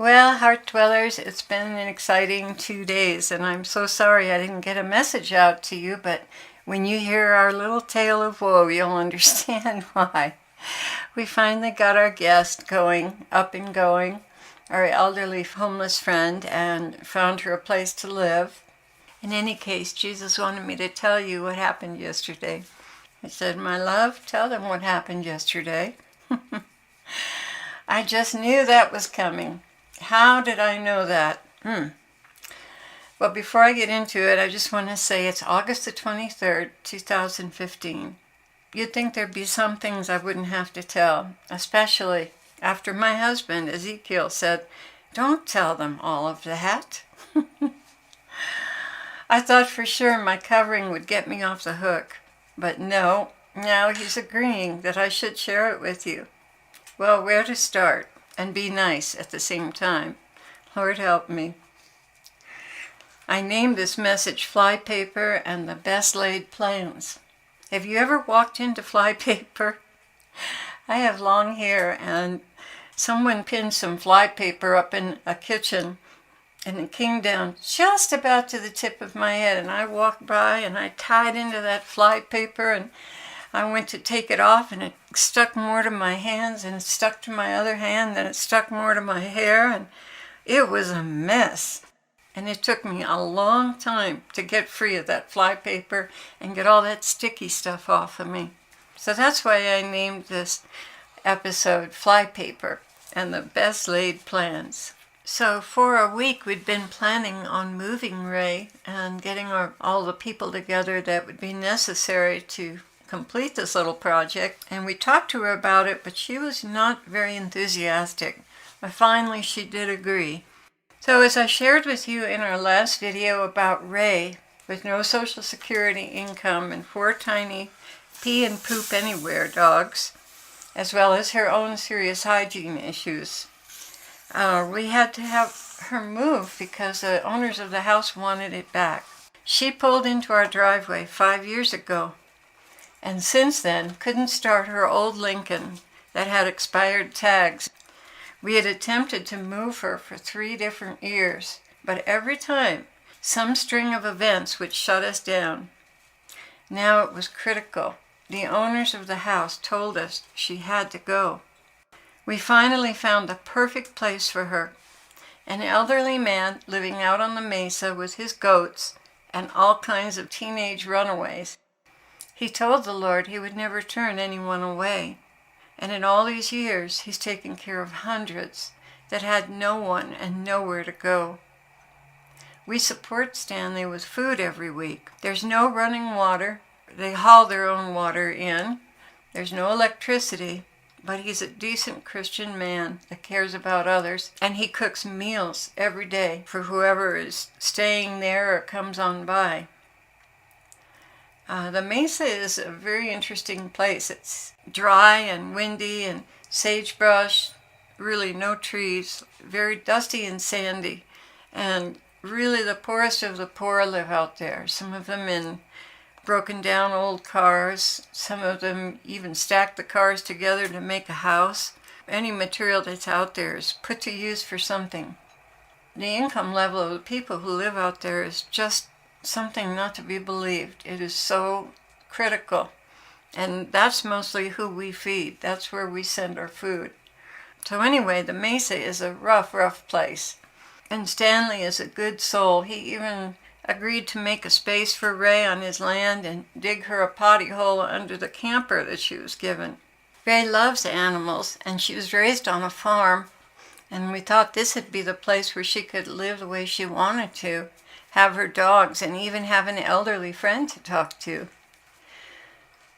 Well, Heart Dwellers, it's been an exciting 2 days, and I'm so sorry I didn't get a message out to you, but when you hear our little tale of woe, you'll understand why. We finally got our guest up and going, our elderly homeless friend, and found her a place to live. In any case, Jesus wanted me to tell you what happened yesterday. He said, "My love, tell them what happened yesterday." I just knew that was coming. How did I know that? Well, before I get into it, I just want to say it's August the 23rd, 2015. You'd think there'd be some things I wouldn't have to tell, especially after my husband, Ezekiel, said, "Don't tell them all of that." I thought for sure my covering would get me off the hook, but no, now he's agreeing that I should share it with you. Well, where to start and be nice at the same time? Lord help me. I named this message Flypaper and the Best Laid Plans. Have you ever walked into flypaper? I have long hair, and someone pinned some flypaper up in a kitchen, and it came down just about to the tip of my head, and I walked by and I tied into that flypaper, and I went to take it off, and it stuck more to my hands, and it stuck to my other hand, then it stuck more to my hair, and it was a mess. And it took me a long time to get free of that flypaper and get all that sticky stuff off of me. So that's why I named this episode Flypaper and the Best Laid Plans. So for a week we'd been planning on moving Ray and getting all the people together that would be necessary to complete this little project. And we talked to her about it, but she was not very enthusiastic. But finally she did agree. So as I shared with you in our last video about Ray, with no Social Security income and 4 tiny pee and poop anywhere dogs, as well as her own serious hygiene issues, we had to have her moved because the owners of the house wanted it back. She pulled into our driveway 5 years ago, and since then couldn't start her old Lincoln that had expired tags. We had attempted to move her for 3 different years, but every time some string of events would shut us down. Now it was critical. The owners of the house told us she had to go. We finally found the perfect place for her. An elderly man living out on the mesa with his goats and all kinds of teenage runaways. He told the Lord he would never turn anyone away. And in all these years, he's taken care of hundreds that had no one and nowhere to go. We support Stanley with food every week. There's no running water. They haul their own water in. There's no electricity, but he's a decent Christian man that cares about others, and he cooks meals every day for whoever is staying there or comes on by. The mesa is a very interesting place. It's dry and windy and sagebrush, really no trees, very dusty and sandy, and really the poorest of the poor live out there. Some of them in broken down old cars, some of them even stack the cars together to make a house. Any material that's out there is put to use for something. The income level of the people who live out there is just something not to be believed. It is so critical. And that's mostly who we feed. That's where we send our food. So anyway, the mesa is a rough place. And Stanley is a good soul. He even agreed to make a space for Ray on his land and dig her a potty hole under the camper that she was given. Ray loves animals, and she was raised on a farm. And we thought this would be the place where she could live the way she wanted to, have her dogs, and even have an elderly friend to talk to.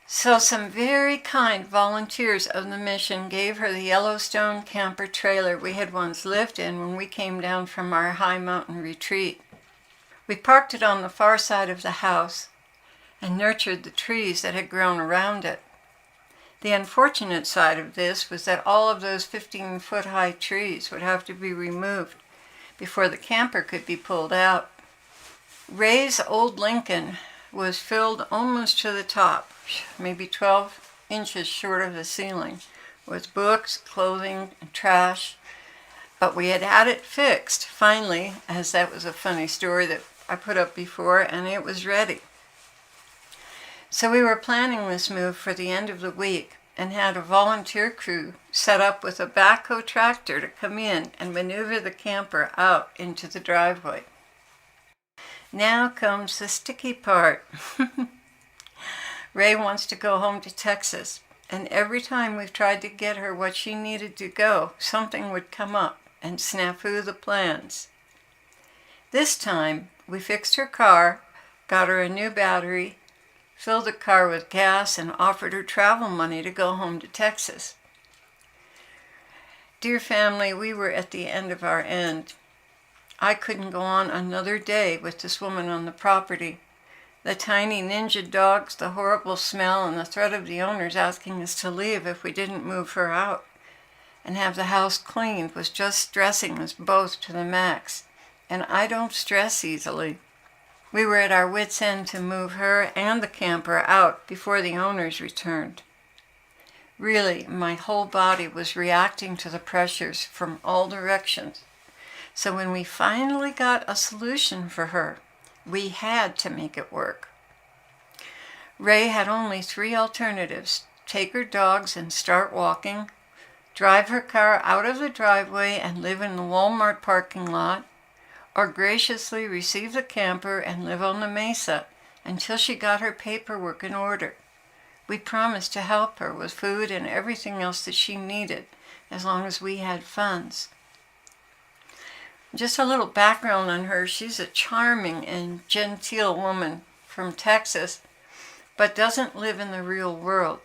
So some very kind volunteers of the mission gave her the Yellowstone camper trailer we had once lived in when we came down from our high mountain retreat. We parked it on the far side of the house and nurtured the trees that had grown around it. The unfortunate side of this was that all of those 15-foot-high trees would have to be removed before the camper could be pulled out. Ray's old Lincoln was filled almost to the top, maybe 12 inches short of the ceiling, with books, clothing, and trash. But we had it fixed, finally, as that was a funny story that I put up before, and it was ready. So we were planning this move for the end of the week and had a volunteer crew set up with a backhoe tractor to come in and maneuver the camper out into the driveway. Now comes the sticky part. Ray wants to go home to Texas, and every time we've tried to get her what she needed to go, something would come up and snafu the plans. This time, we fixed her car, got her a new battery, filled the car with gas, and offered her travel money to go home to Texas. Dear family, we were at the end of our end. I couldn't go on another day with this woman on the property. The tiny ninja dogs, the horrible smell, and the threat of the owners asking us to leave if we didn't move her out and have the house cleaned was just stressing us both to the max. And I don't stress easily. We were at our wits' end to move her and the camper out before the owners returned. Really, my whole body was reacting to the pressures from all directions. So when we finally got a solution for her, we had to make it work. Ray had only 3 alternatives: take her dogs and start walking, drive her car out of the driveway and live in the Walmart parking lot, or graciously receive the camper and live on the mesa until she got her paperwork in order. We promised to help her with food and everything else that she needed, as long as we had funds. Just a little background on her: she's a charming and genteel woman from Texas, but doesn't live in the real world.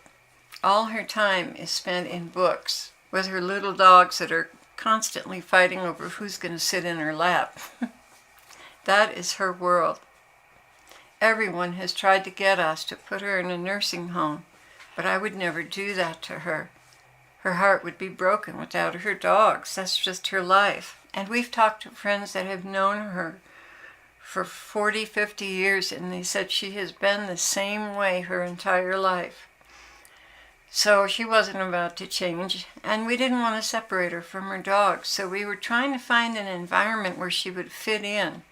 All her time is spent in books, with her little dogs that are constantly fighting over who's going to sit in her lap. That is her world. Everyone has tried to get us to put her in a nursing home, but I would never do that to her. Her heart would be broken without her dogs. That's just her life. And we've talked to friends that have known her for 40, 50 years, and they said she has been the same way her entire life. So she wasn't about to change, and we didn't want to separate her from her dogs. So we were trying to find an environment where she would fit in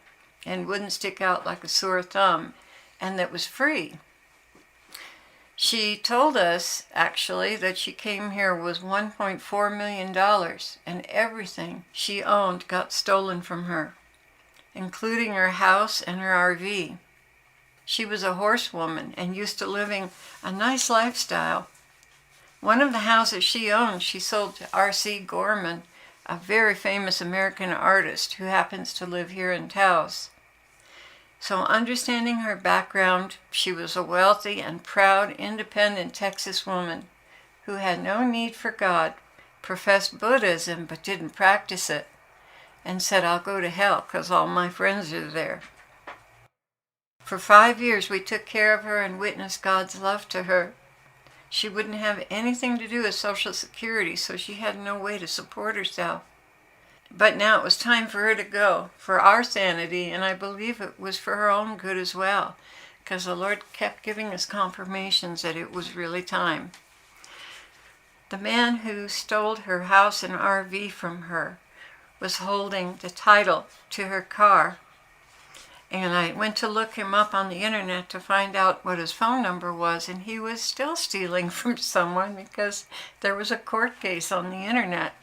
and wouldn't stick out like a sore thumb, and that was free. She told us, actually, that she came here with $1.4 million, and everything she owned got stolen from her, including her house and her RV. She was a horsewoman and used to living a nice lifestyle. One of the houses she owned, she sold to R.C. Gorman, a very famous American artist who happens to live here in Taos. So understanding her background, she was a wealthy and proud, independent Texas woman who had no need for God, professed Buddhism but didn't practice it, and said, "I'll go to hell because all my friends are there." For 5 years we took care of her and witnessed God's love to her. She wouldn't have anything to do with Social Security, so she had no way to support herself. But now it was time for her to go, for our sanity, and I believe it was for her own good as well, because the Lord kept giving us confirmations that it was really time. The man who stole her house and RV from her was holding the title to her car, and I went to look him up on the internet to find out what his phone number was, and he was still stealing from someone because there was a court case on the internet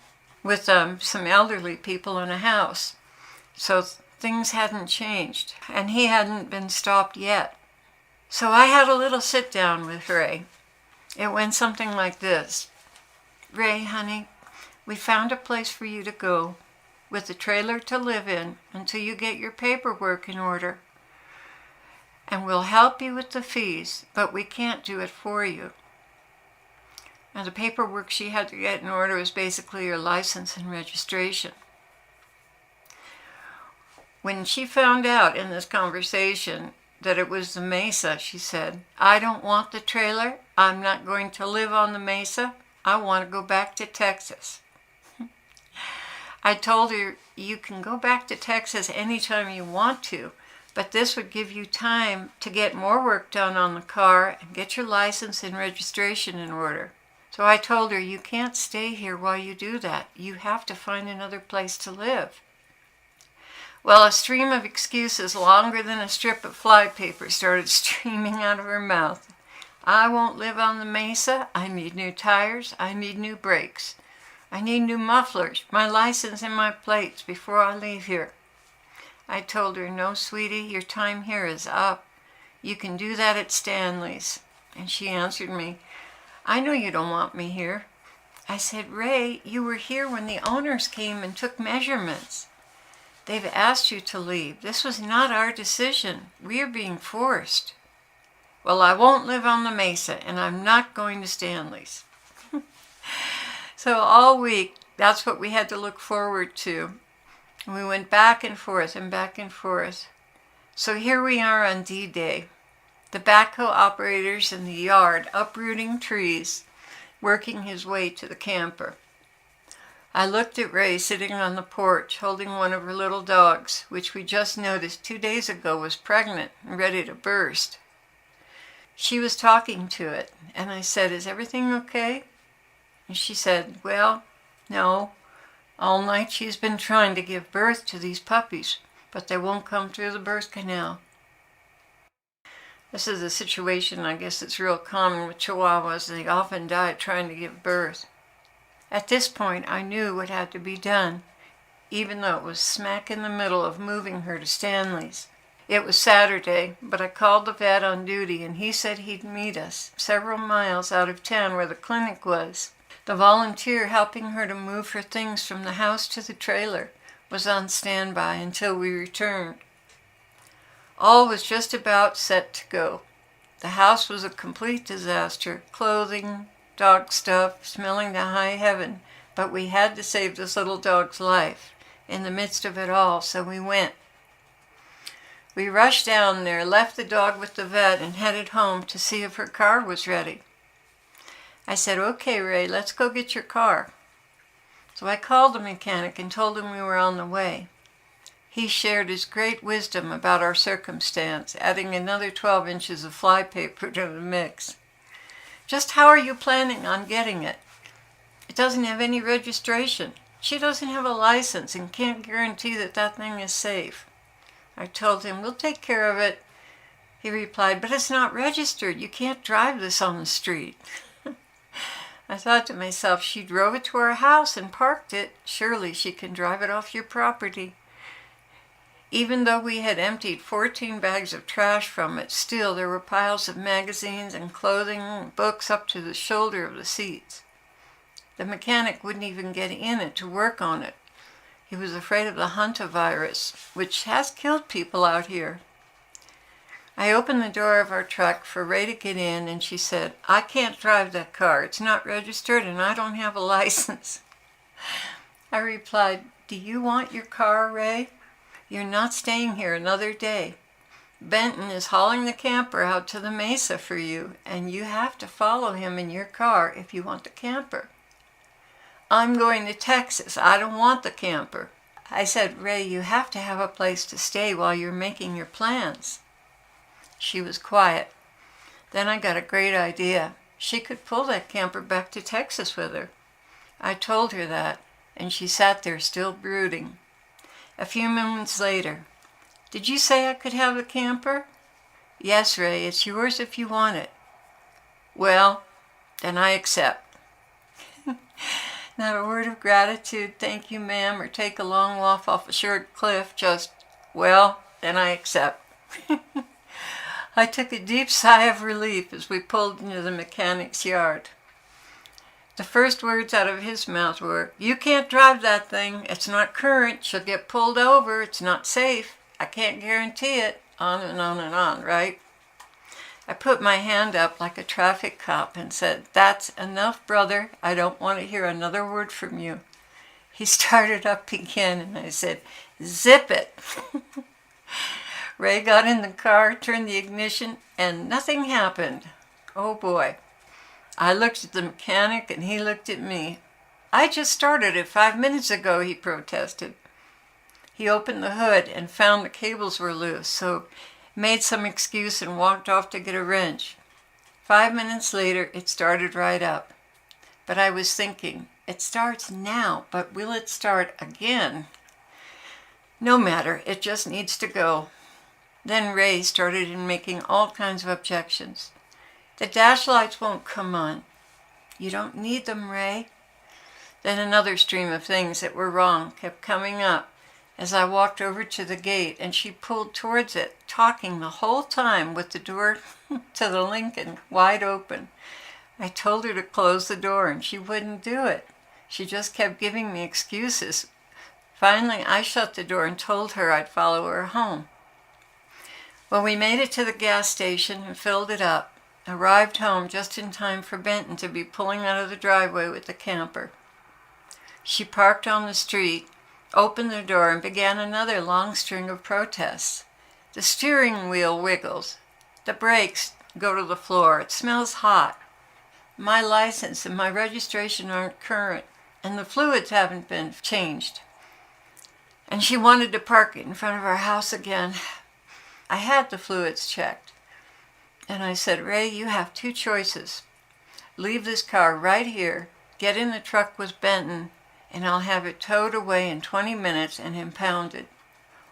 with some elderly people in a house. So things hadn't changed, and he hadn't been stopped yet. So I had a little sit down with Ray. It went something like this: "Ray, honey, we found a place for you to go with a trailer to live in until you get your paperwork in order. And we'll help you with the fees, but we can't do it for you." Now, the paperwork she had to get in order was basically her license and registration. When she found out in this conversation that it was the Mesa, she said, "I don't want the trailer. I'm not going to live on the Mesa. I want to go back to Texas." I told her, "You can go back to Texas anytime you want to, but this would give you time to get more work done on the car and get your license and registration in order. So I told her, you can't stay here while you do that. You have to find another place to live. Well, a stream of excuses longer than a strip of flypaper started streaming out of her mouth. I won't live on the mesa. I need new tires. I need new brakes. I need new mufflers, my license and my plates before I leave here. I told her, no, sweetie, your time here is up. You can do that at Stanley's. And she answered me, I know you don't want me here. I said, Ray, you were here when the owners came and took measurements. They've asked you to leave. This was not our decision. We are being forced. Well, I won't live on the mesa, and I'm not going to Stanley's. So all week, that's what we had to look forward to. We went back and forth and back and forth. So here we are on D-Day. The backhoe operator's in the yard, uprooting trees, working his way to the camper. I looked at Ray sitting on the porch, holding one of her little dogs, which we just noticed 2 days ago was pregnant and ready to burst. She was talking to it, and I said, is everything okay? And she said, well, no. All night she's been trying to give birth to these puppies, but they won't come through the birth canal. This is a situation I guess that's real common with Chihuahuas. They often die trying to give birth. At this point, I knew what had to be done, even though it was smack in the middle of moving her to Stanley's. It was Saturday, but I called the vet on duty, and he said he'd meet us several miles out of town where the clinic was. The volunteer helping her to move her things from the house to the trailer was on standby until we returned. All was just about set to go. The house was a complete disaster, clothing, dog stuff, smelling to high heaven, but we had to save this little dog's life in the midst of it all, so we went. We rushed down there, left the dog with the vet, and headed home to see if her car was ready. I said, okay, Ray, let's go get your car. So I called the mechanic and told him we were on the way. He shared his great wisdom about our circumstance, adding another 12 inches of flypaper to the mix. Just how are you planning on getting it? It doesn't have any registration. She doesn't have a license and can't guarantee that that thing is safe. I told him, we'll take care of it. He replied, but it's not registered. You can't drive this on the street. I thought to myself, she drove it to our house and parked it. Surely she can drive it off your property. Even though we had emptied 14 bags of trash from it, still there were piles of magazines and clothing and books up to the shoulder of the seats. The mechanic wouldn't even get in it to work on it. He was afraid of the hantavirus, which has killed people out here. I opened the door of our truck for Ray to get in, and she said, I can't drive that car. It's not registered, and I don't have a license. I replied, do you want your car, Ray? You're not staying here another day. Benton is hauling the camper out to the mesa for you, and you have to follow him in your car if you want the camper. I'm going to Texas. I don't want the camper. I said, Ray, you have to have a place to stay while you're making your plans. She was quiet. Then I got a great idea. She could pull that camper back to Texas with her. I told her that, and she sat there still brooding. A few moments later, did you say I could have the camper? Yes, Ray, it's yours if you want it. Well, then I accept. Not a word of gratitude, thank you, ma'am, or take a long walk off a short cliff, just, well, then I accept. I took a deep sigh of relief as we pulled into the mechanic's yard. The first words out of his mouth were, you can't drive that thing. It's not current. She'll get pulled over. It's not safe. I can't guarantee it. On and on and on, right? I put my hand up like a traffic cop and said, that's enough, brother. I don't want to hear another word from you. He started up again, and I said, zip it. Ray got in the car, turned the ignition, and nothing happened. Oh, boy. I looked at the mechanic, and he looked at me. I just started it 5 minutes ago, he protested. He opened the hood and found the cables were loose, so made some excuse and walked off to get a wrench. 5 minutes later, it started right up. But I was thinking, it starts now, but will it start again? No matter, it just needs to go. Then Ray started in making all kinds of objections. The dash lights won't come on. You don't need them, Ray. Then another stream of things that were wrong kept coming up as I walked over to the gate, and she pulled towards it, talking the whole time with the door to the Lincoln wide open. I told her to close the door, and she wouldn't do it. She just kept giving me excuses. Finally, I shut the door and told her I'd follow her home. Well, we made it to the gas station and filled it up. Arrived home just in time for Benton to be pulling out of the driveway with the camper. She parked on the street, opened the door, and began another long string of protests. The steering wheel wiggles. The brakes go to the floor. It smells hot. My license and my registration aren't current, and the fluids haven't been changed. And she wanted to park it in front of our house again. I had the fluids checked. And I said, Ray, you have two choices. Leave this car right here, get in the truck with Benton, and I'll have it towed away in 20 minutes and impounded.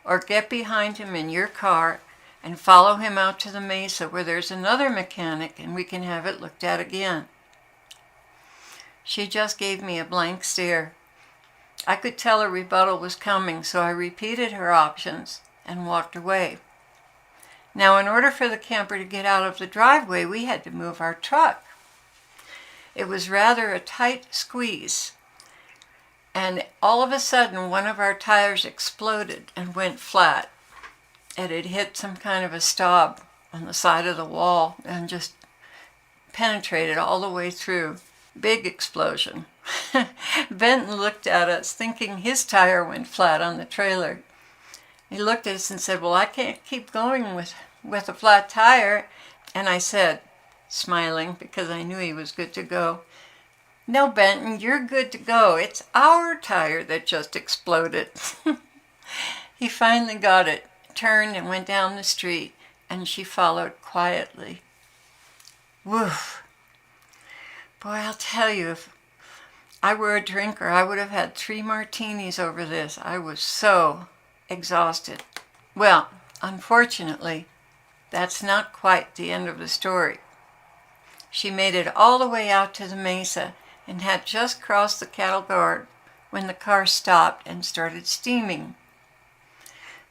Or get behind him in your car and follow him out to the mesa where there's another mechanic and we can have it looked at again. She just gave me a blank stare. I could tell a rebuttal was coming, so I repeated her options and walked away. Now, in order for the camper to get out of the driveway, we had to move our truck. It was rather a tight squeeze. And all of a sudden, one of our tires exploded and went flat. It had hit some kind of a stub on the side of the wall and just penetrated all the way through. Big explosion. Benton looked at us, thinking his tire went flat on the trailer. He looked at us and said, well, I can't keep going with a flat tire. And I said, smiling, because I knew he was good to go, no, Benton, you're good to go. It's our tire that just exploded. He finally got it, turned and went down the street, and she followed quietly. Woof. Boy, I'll tell you, if I were a drinker, I would have had 3 martinis over this. I was so exhausted. Well, unfortunately, that's not quite the end of the story. She made it all the way out to the mesa and had just crossed the cattle guard when the car stopped and started steaming.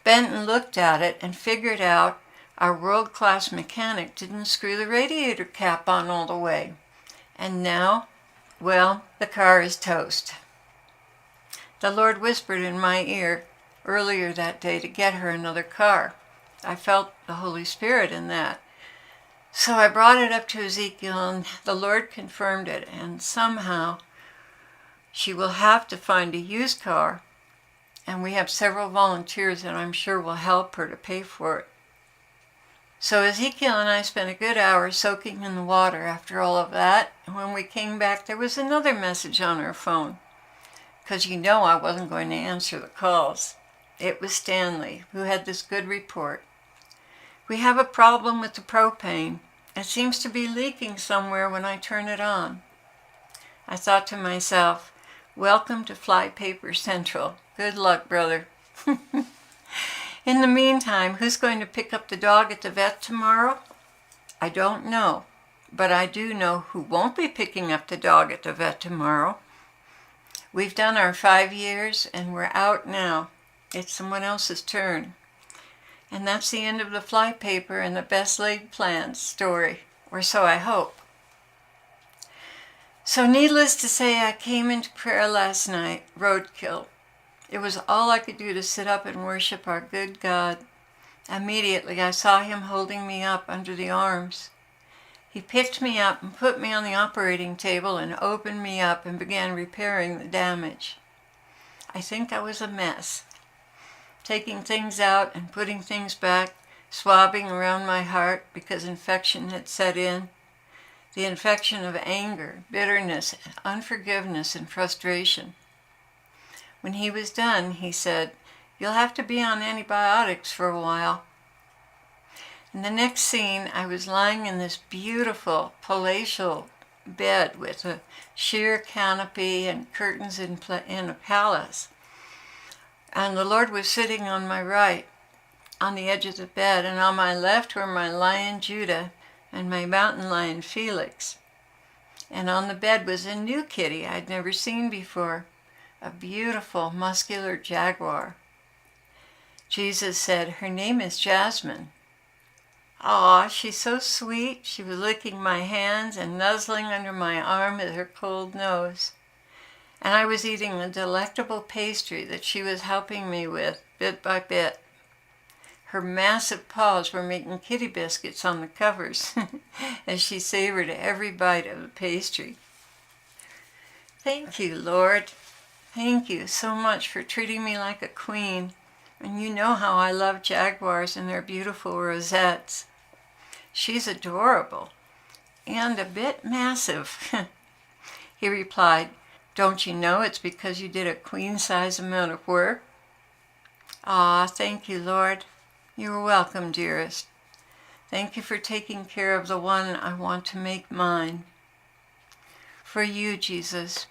Benton looked at it and figured out our world-class mechanic didn't screw the radiator cap on all the way. And now, well, the car is toast. The Lord whispered in my ear earlier that day to get her another car. I felt the Holy Spirit in that. So I brought it up to Ezekiel, and the Lord confirmed it, and somehow she will have to find a used car, and we have several volunteers that I'm sure will help her to pay for it. So Ezekiel and I spent a good hour soaking in the water after all of that, and when we came back there was another message on her phone, because you know I wasn't going to answer the calls. It was Stanley, who had this good report. We have a problem with the propane. It seems to be leaking somewhere when I turn it on. I thought to myself, welcome to Flypaper Central. Good luck, brother. In the meantime, who's going to pick up the dog at the vet tomorrow? I don't know, but I do know who won't be picking up the dog at the vet tomorrow. We've done our 5 years and we're out now. It's someone else's turn. And that's the end of the Flypaper and the best laid plans story, or so I hope. So needless to say, I came into prayer last night, roadkill. It was all I could do to sit up and worship our good God. Immediately I saw him holding me up under the arms. He picked me up and put me on the operating table and opened me up and began repairing the damage. I think I was a mess. Taking things out and putting things back, swabbing around my heart because infection had set in. The infection of anger, bitterness, unforgiveness, and frustration. When he was done, he said, "You'll have to be on antibiotics for a while." In the next scene, I was lying in this beautiful palatial bed with a sheer canopy and curtains in a palace. And the Lord was sitting on my right, on the edge of the bed, and on my left were my lion Judah and my mountain lion Felix. And on the bed was a new kitty I'd never seen before, a beautiful, muscular jaguar. Jesus said, "Her name is Jasmine." Aw, she's so sweet. She was licking my hands and nuzzling under my arm with her cold nose. And I was eating a delectable pastry that she was helping me with, bit by bit. Her massive paws were making kitty biscuits on the covers as she savored every bite of the pastry. Thank you, Lord. Thank you so much for treating me like a queen. And you know how I love jaguars and their beautiful rosettes. She's adorable and a bit massive. He replied, "Don't you know it's because you did a queen-size amount of work?" Ah, thank you, Lord. You're welcome, dearest. Thank you for taking care of the one I want to make mine. For you, Jesus,